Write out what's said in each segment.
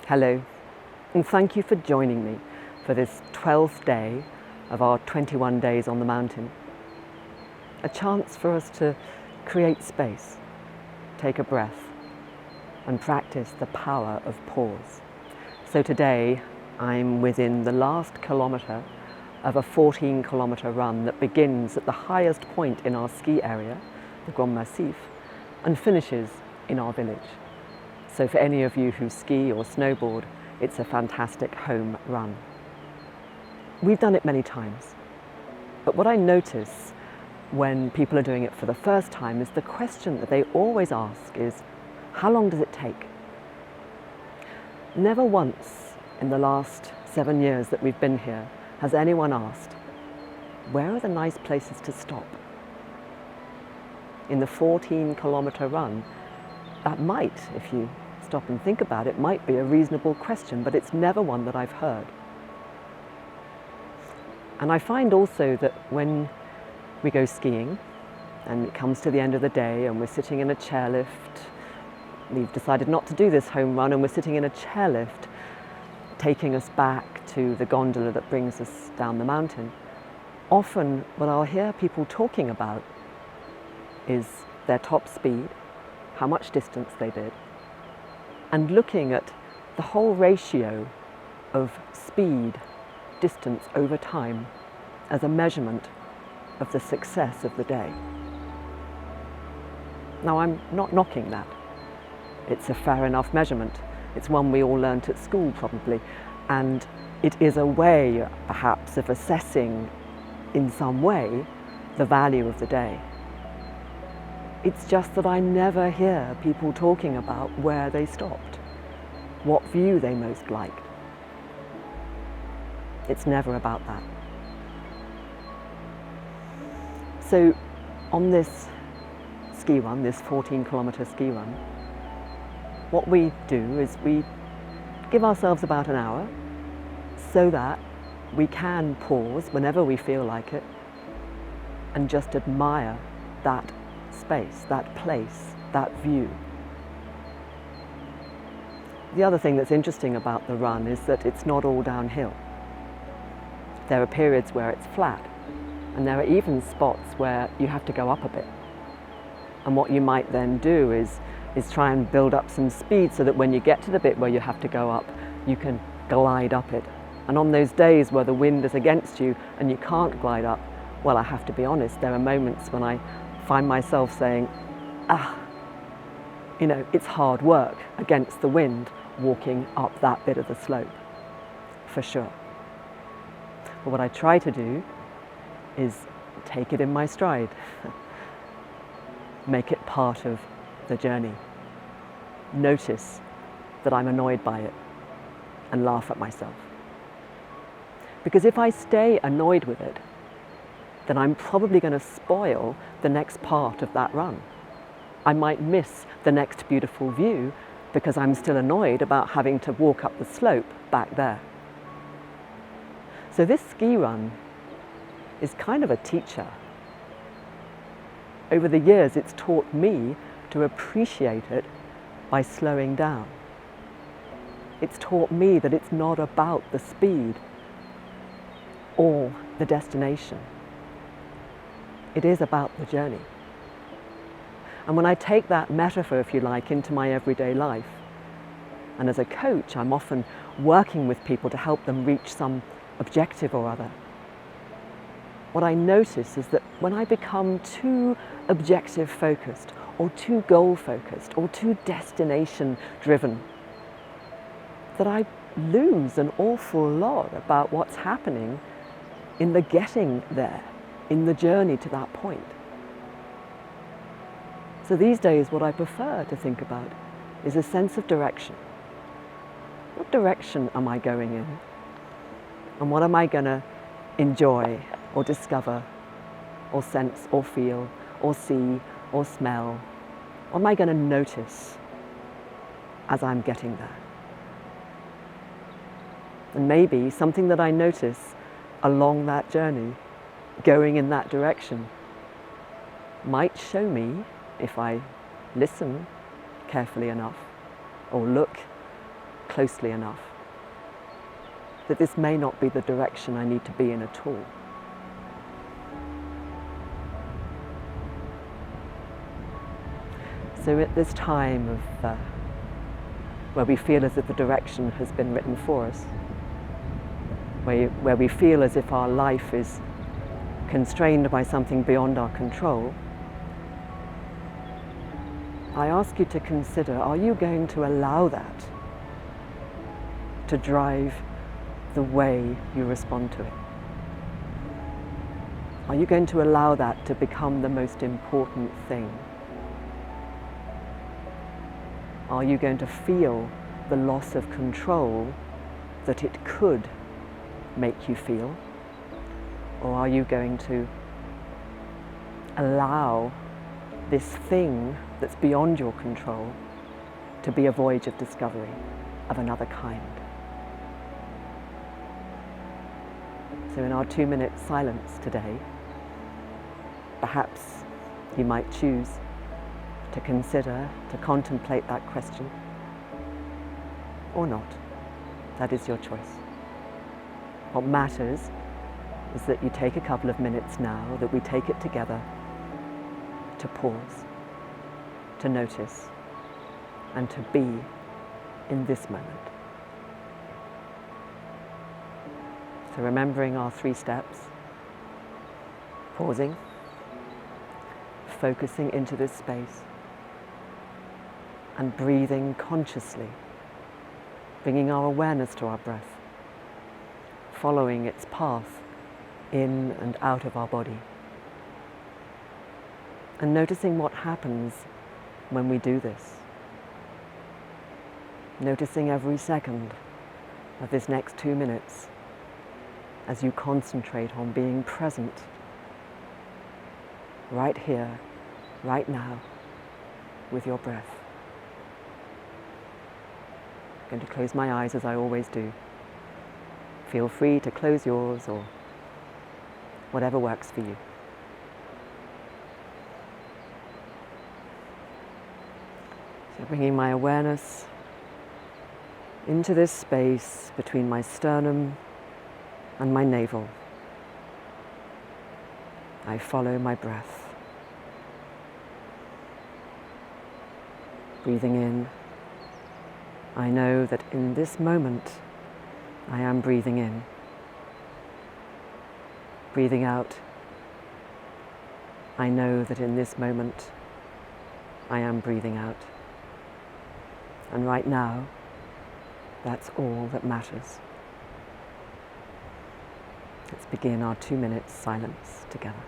Hello, and thank you for joining me for this 12th day of our 21 days on the mountain. A chance for us to create space, take a breath, and practice the power of pause. So today I'm within the last kilometre of a 14-kilometre run that begins at the highest point in our ski area, the Grand Massif, and finishes in our village. So for any of you who ski or snowboard, it's a fantastic home run. We've done it many times, but what I notice when people are doing it for the first time is the question that they always ask is, how long does it take? Never once in the last 7 years that we've been here has anyone asked, where are the nice places to stop? In the 14-kilometre run, that might, if you stop and think about it, might be a reasonable question, but it's never one that I've heard. And I find also that when we go skiing and it comes to the end of the day and we're sitting in a chairlift, we've decided not to do this home run and we're sitting in a chairlift taking us back to the gondola that brings us down the mountain, often what I'll hear people talking about is their top speed, how much distance they did, and looking at the whole ratio of speed, distance over time as a measurement of the success of the day. Now, I'm not knocking that. It's a fair enough measurement. It's one we all learnt at school probably, and it is a way perhaps of assessing in some way the value of the day. It's just that I never hear people talking about where they stopped, what view they most liked. It's never about that. So on this ski run, this 14-kilometre ski run, what we do is we give ourselves about an hour so that we can pause whenever we feel like it and just admire that space, that place, that view. The other thing that's interesting about the run is that it's not all downhill. There are periods where it's flat, and there are even spots where you have to go up a bit. And what you might then do is try and build up some speed so that when you get to the bit where you have to go up, you can glide up it. And on those days where the wind is against you and you can't glide up, well, I have to be honest, there are moments when I find myself saying, it's hard work against the wind walking up that bit of the slope, for sure. But what I try to do is take it in my stride, make it part of the journey, notice that I'm annoyed by it and laugh at myself. Because if I stay annoyed with it, then I'm probably going to spoil the next part of that run. I might miss the next beautiful view because I'm still annoyed about having to walk up the slope back there. So this ski run is kind of a teacher. Over the years, it's taught me to appreciate it by slowing down. It's taught me that it's not about the speed or the destination. It is about the journey. And when I take that metaphor, if you like, into my everyday life, and as a coach, I'm often working with people to help them reach some objective or other, what I notice is that when I become too objective focused or too goal focused or too destination driven, that I lose an awful lot about what's happening in the getting there, in the journey to that point. So these days, what I prefer to think about is a sense of direction. What direction am I going in? And what am I going to enjoy or discover or sense or feel or see or smell? What am I going to notice as I'm getting there? And maybe something that I notice along that journey, going in that direction, might show me, if I listen carefully enough or look closely enough, that this may not be the direction I need to be in at all. So at this time of where we feel as if the direction has been written for us, where we feel as if our life is constrained by something beyond our control, I ask you to consider, are you going to allow that to drive the way you respond to it? Are you going to allow that to become the most important thing? Are you going to feel the loss of control that it could make you feel? Or are you going to allow this thing that's beyond your control to be a voyage of discovery of another kind? So in our 2-minute silence today, perhaps you might choose to consider, to contemplate that question, or not. That is your choice. What matters is that you take a couple of minutes now, that we take it together to pause, to notice, and to be in this moment. So remembering our 3 steps, pausing, focusing into this space, and breathing consciously, bringing our awareness to our breath, following its path in and out of our body, and noticing what happens when we do this. Noticing every second of this next 2 minutes as you concentrate on being present right here, right now, with your breath. I'm going to close my eyes as I always do. Feel free to close yours or whatever works for you. So bringing my awareness into this space between my sternum and my navel, I follow my breath. Breathing in, I know that in this moment I am breathing in. Breathing out, I know that in this moment I am breathing out. And right now, that's all that matters. Let's begin our 2 minutes silence together.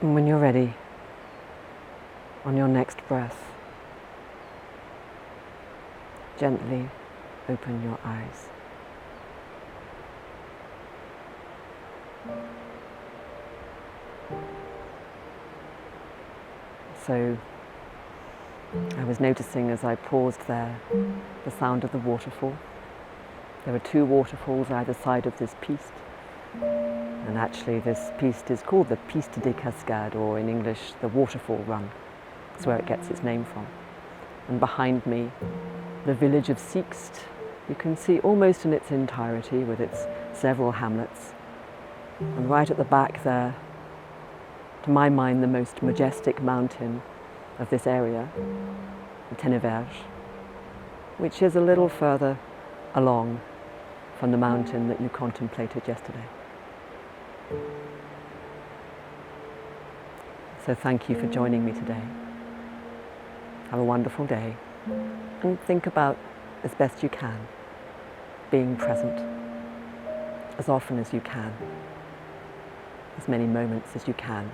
And when you're ready, on your next breath, gently open your eyes. So I was noticing as I paused there the sound of the waterfall. There are two waterfalls either side of this piste, and actually this piste is called the Piste des Cascades, or in English the waterfall run. That's where it gets its name from. And behind me, the village of Sixt, you can see almost in its entirety with its several hamlets. And right at the back there, to my mind, the most majestic mountain of this area, the Tenneverge, which is a little further along from the mountain that you contemplated yesterday. So thank you for joining me today. Have a wonderful day, and think about, as best you can, being present as often as you can, as many moments as you can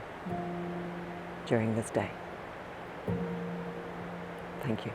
during this day. Thank you.